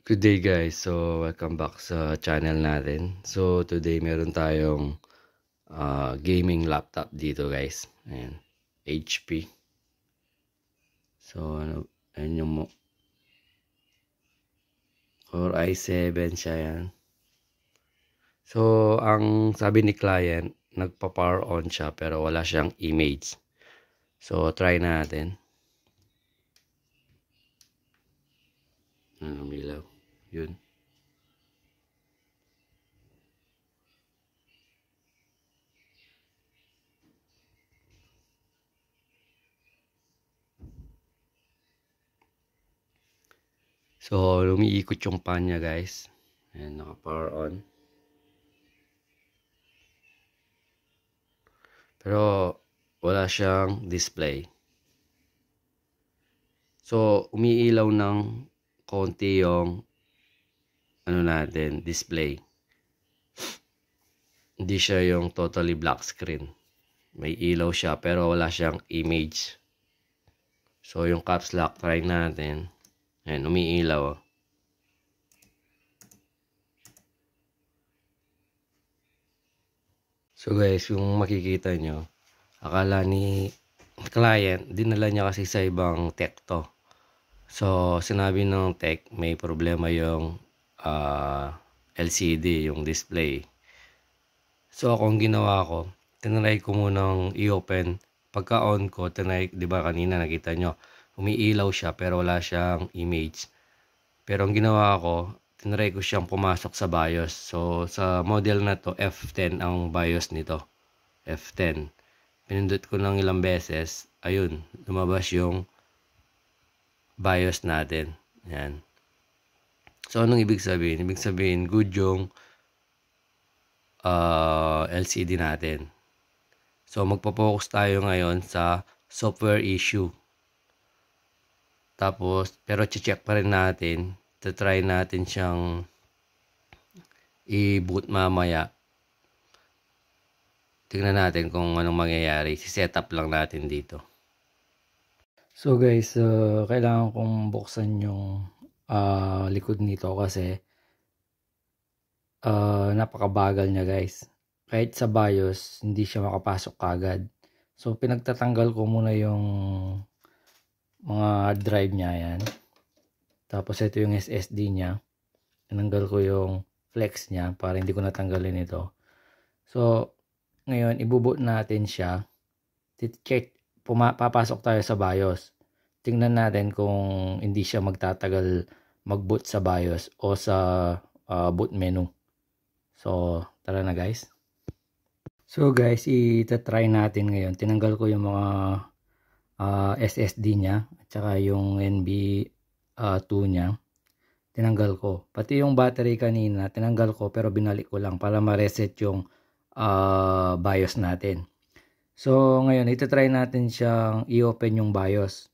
Good day guys, so welcome back sa channel natin. So today meron tayong gaming laptop dito guys. Ayan, HP. So ayan yung Core i7 siya yan. So ang sabi ni client, nagpa-power on siya pero wala siyang image. So try natin. Ano milaw? Yun. So lumiikot yung pan niya guys. Ayan, naka-power on. Pero wala siyang display. So umiilaw ng konti yung display. Hindi siya yung totally black screen. May ilaw siya pero wala siyang image. So yung caps lock try natin. Ayan, umiilaw. So guys, yung makikita nyo, akala ni client, dinala niya kasi sa ibang tech to. So sinabi ng tech, may problema yung LCD, yung display. So akong ginawa ko, tinry ko munang i-open. Pagka on ko, tinry, di ba kanina nakita nyo, umiilaw siya pero wala siyang image. Pero ang ginawa ko, tinry ko siyang pumasok sa BIOS. So sa model na to, F10 ang BIOS nito. F10. Pinindot ko ng ilang beses, ayun, lumabas yung BIOS natin. Yan. So anong ibig sabihin? Ibig sabihin, good yung LCD natin. So magpo-focus tayo ngayon sa software issue. Tapos pero check pa rin natin, try natin siyang i-boot mamaya. Tingnan natin kung anong mangyayari. Si-setup lang natin dito. So guys, kailangan kong buksan yung likod nito kasi napakabagal niya guys. Kahit sa BIOS, hindi siya makapasok kagad. So pinagtatanggal ko muna yung mga hard drive niya yan. Tapos ito yung SSD niya. Tinanggal ko yung flex niya para hindi ko natanggalin ito. So ngayon ibuboot natin siya. Check, papasok tayo sa BIOS. Tingnan natin kung hindi siya magtatagal mag-boot sa BIOS o sa boot menu. So tara na guys. So guys, itatry natin ngayon. Tinanggal ko yung mga SSD niya at saka yung NB2 niya. Tinanggal ko. Pati yung battery kanina, tinanggal ko pero binalik ko lang para ma-reset yung BIOS natin. So ngayon, itatry natin siyang i-open yung BIOS.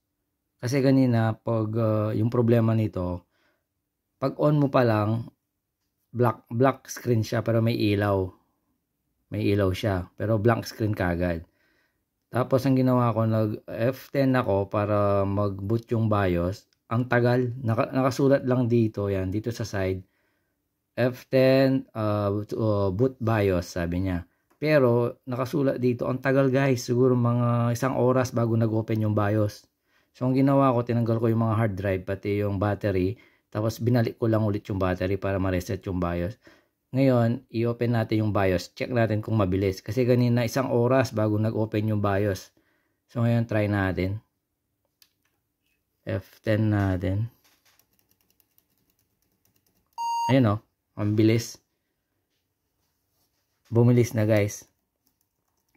Kasi kanina, pag yung problema nito, pag on mo pa lang, black screen siya pero may ilaw. May ilaw siya, pero blank screen kagad. Tapos ang ginawa ko, nag F10 ako para mag-boot yung BIOS. Ang tagal, nakasulat lang dito, yan, dito sa side. F10 boot BIOS, sabi niya. Pero nakasulat dito, ang tagal guys, siguro mga 1 oras bago nag-open yung BIOS. So ang ginawa ko, tinanggal ko yung mga hard drive, pati yung battery. Tapos binalik ko lang ulit yung battery para ma-reset yung BIOS. Ngayon, i-open natin yung BIOS. Check natin kung mabilis. Kasi kanina 1 oras bago nag-open yung BIOS. So ngayon, try natin. F10 natin. Ayun o. Ang bilis. Bumilis na guys.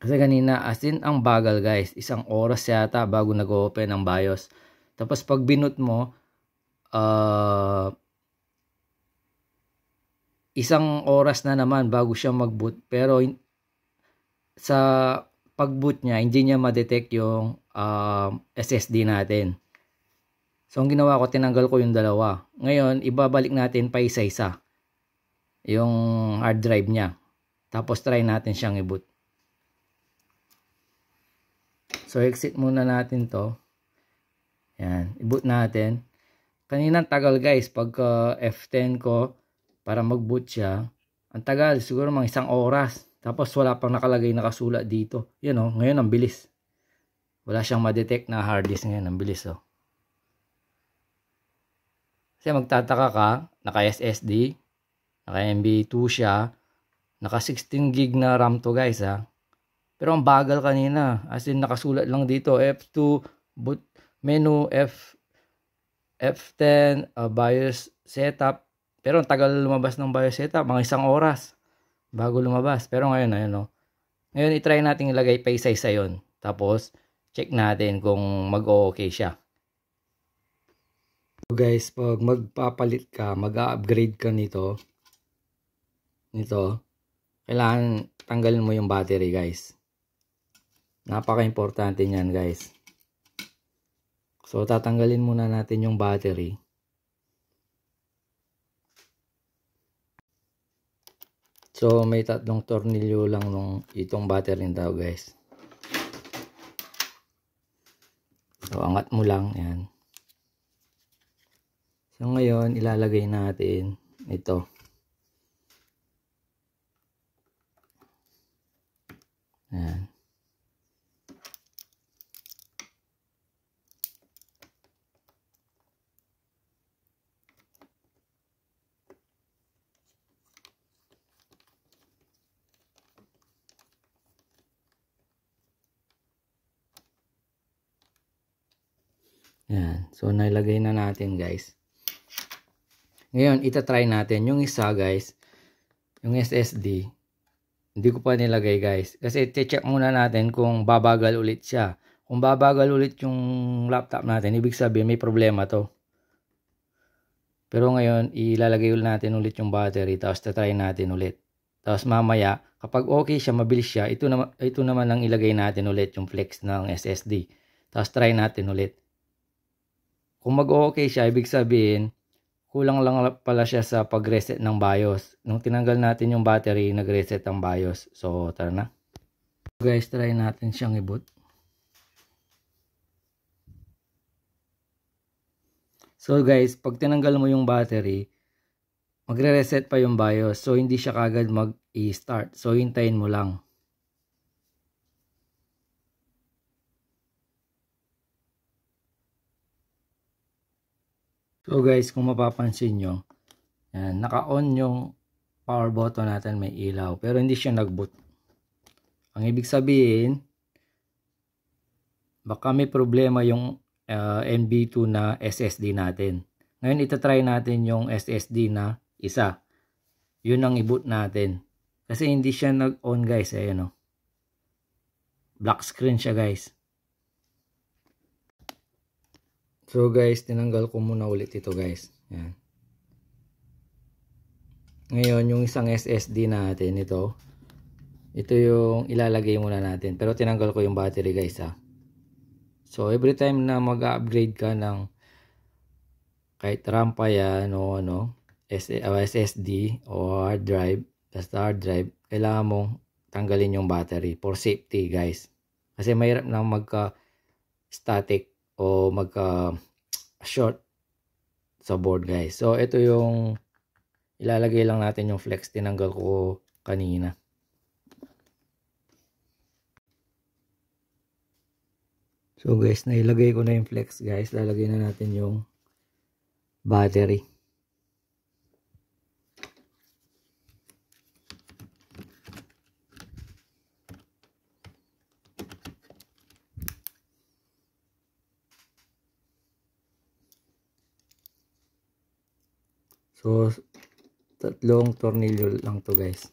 Kasi kanina, as in ang bagal guys. 1 oras yata bago nag-open ang BIOS. Tapos pag binut mo, 1 oras na naman bago siya mag-boot. Pero sa pag-boot niya, hindi niya ma-detect yung SSD natin. So ang ginawa ko, tinanggal ko yung dalawa. Ngayon, ibabalik natin pa isa-isa yung hard drive niya. Tapos try natin siyang i-boot. So exit muna natin to. Yan, i-boot natin. Kanina tagal guys, pagka F10 ko para mag-boot siya, ang tagal, siguro mga 1 oras. Tapos wala pang nakalagay nakasulat dito. Yan o, ngayon ang bilis. Wala siyang ma-detect na hard disk ngayon, ang bilis o. Kasi magtataka ka, naka SSD, naka MB2 siya, naka 16 gig na RAM to guys ha. Pero ang bagal kanina, as in nakasulat lang dito, F2, boot menu, F10, BIOS setup. Pero ang tagal lumabas ng BIOS setup, mga 1 oras bago lumabas. Pero ngayon, ayun o. Ngayon, itry natin ilagay pa isa-isa yun. Tapos, check natin kung mag-o-okay siya. So guys, pag magpapalit ka, mag-upgrade ka nito, kailangan tanggalin mo yung battery guys. Napaka-importante niyan guys. So, tatanggalin muna natin yung battery. So, may 3 tornilyo lang itong battery daw guys. So, angat mo lang. Yan. So, ngayon, ilalagay natin ito. Yan. Yan. So, nailagay na natin guys. Ngayon, itatry natin yung isa guys. Yung SSD. Hindi ko pa nilagay guys. Kasi check muna natin kung babagal ulit siya. Kung babagal ulit yung laptop natin, ibig sabihin may problema to. Pero ngayon, ilalagay natin ulit yung battery. Tapos tatry natin ulit. Tapos mamaya, kapag okay siya, mabilis siya, ito naman ang ilagay natin ulit yung flex ng SSD. Tapos try natin ulit. Kung mag-okay siya, ibig sabihin, kulang lang pala siya sa pag-reset ng BIOS. Nung tinanggal natin yung battery, nag-reset ang BIOS. So, tara na. Guys, try natin siyang i-boot. So guys, pag tinanggal mo yung battery, magre-reset pa yung BIOS. So, hindi siya kagad mag-i-start. So, hintayin mo lang. So guys, kung mapapansin nyo, yan, naka-on yung power button natin, may ilaw. Pero hindi siya nag-boot. Ang ibig sabihin, baka may problema yung MB2 na SSD natin. Ngayon, itatry natin yung SSD na isa. Yun ang i-boot natin. Kasi hindi siya nag-on guys. Ayan o. Black screen siya guys. So guys, tinanggal ko muna ulit ito guys. Yan. Ngayon, yung isang SSD natin, ito yung ilalagay muna natin. Pero tinanggal ko yung battery guys ha. So every time na mag-upgrade ka ng kahit RAM pa yan o SSD o hard drive, basta hard drive, kailangan mong tanggalin yung battery for safety guys. Kasi mahirap na magka-static o magka-short sa board guys. So ito yung ilalagay lang natin yung flex, tinanggal ko kanina. So guys, nailagay ko na yung flex guys. Lalagay na natin yung battery. So, 3 tornilyo lang to guys.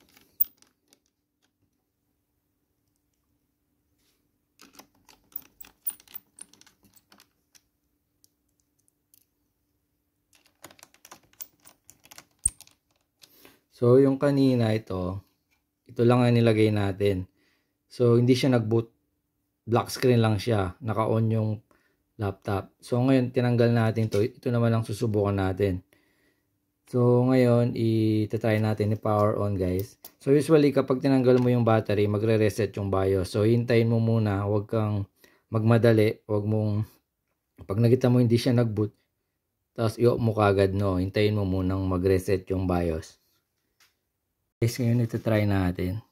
So, yung kanina ito lang ang nilagay natin. So, hindi siya nag-boot. Black screen lang siya. Naka-on yung laptop. So, ngayon, tinanggal natin to. Ito naman ang susubukan natin. So, ngayon, itatry natin i-power on guys. So, usually, kapag tinanggal mo yung battery, magre-reset yung BIOS. So, hintayin mo muna. Huwag kang magmadali. Huwag mong, pag nakita mo hindi siya nag-boot, Tapos i-off mo kagad, no. Hintayin mo munang mag-reset yung BIOS. Guys, ngayon ito try natin.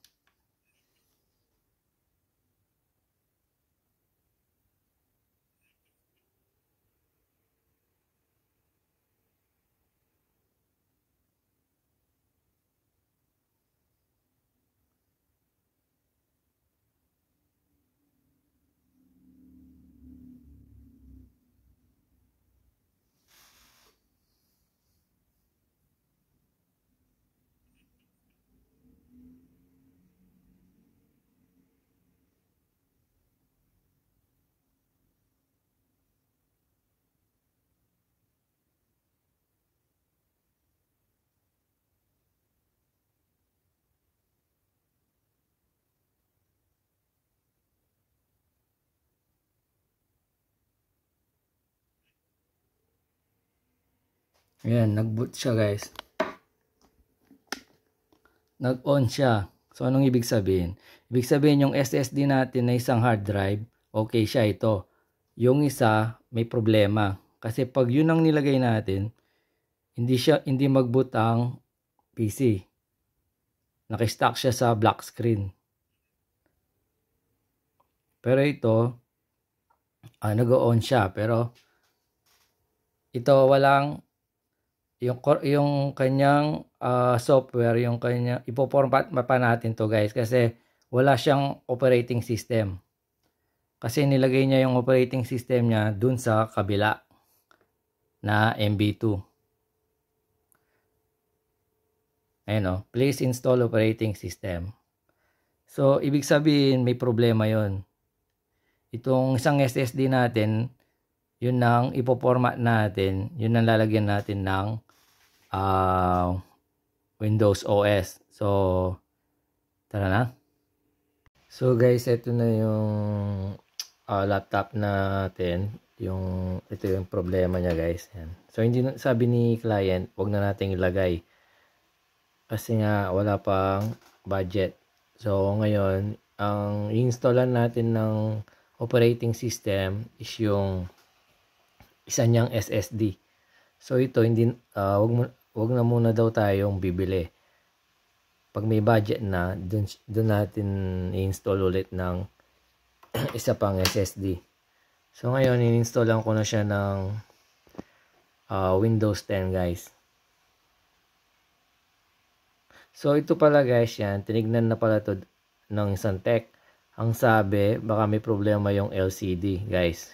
Ayan, nag-boot siya guys. Nag-on siya. So, anong ibig sabihin? Ibig sabihin yung SSD natin na isang hard drive, okay siya ito. Yung isa, may problema. Kasi pag yun ang nilagay natin, hindi mag-boot ang PC. Naka-stack siya sa black screen. Pero ito, nag-on siya. Pero, ito walang yung kanyang software, yung kanya ipo-format pa natin to guys kasi wala siyang operating system. Kasi nilagay niya yung operating system niya dun sa kabila na MB2. Ayan o, please install operating system. So, ibig sabihin may problema yon. Itong isang SSD natin, yun ang ipo-format natin, yun ang lalagyan natin ng Windows OS. So, tara na. So guys, ito na yung laptop natin. Ito yung problema niya guys. Yan. So, hindi sabi ni client, wag na nating ilagay. Kasi nga, wala pang budget. So, ngayon, ang i-installan natin ng operating system is yung isa niyang SSD. So, ito, wag na muna daw tayong bibili. Pag may budget na, dun natin i-install ulit ng isa pang SSD. So, ngayon, i-installan ko na siya ng Windows 10, guys. So, ito pala, guys, yan. Tinignan na pala to ng isang tech. Ang sabi, baka may problema yung LCD, guys.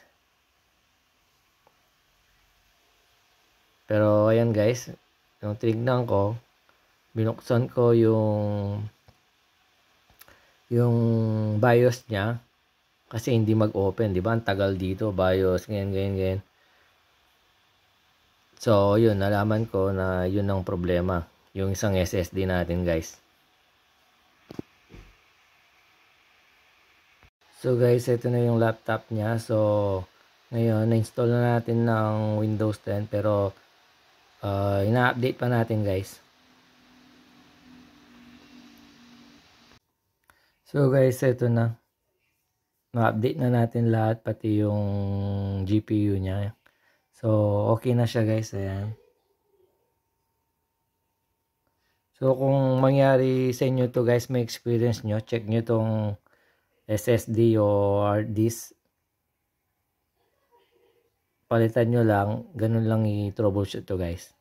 Pero, ayan, guys. Yung tinignan ko, binuksan ko yung BIOS niya. Kasi hindi mag-open, di ba? Ang tagal dito, BIOS, ganyan. So, yun, nalaman ko na yun ang problema. Yung isang SSD natin, guys. So, guys, ito na yung laptop niya. So, ngayon, na-install na natin ng Windows 10. Pero, ina-update pa natin, guys. So, guys, ito na. Na-update na natin lahat, pati yung GPU niya. So, okay na siya, guys. Ayan. So, kung mangyari sa inyo to guys, may experience nyo, check nyo tong SSD o hard disk. Palitan nyo lang, ganun lang i-troubleshoot to guys.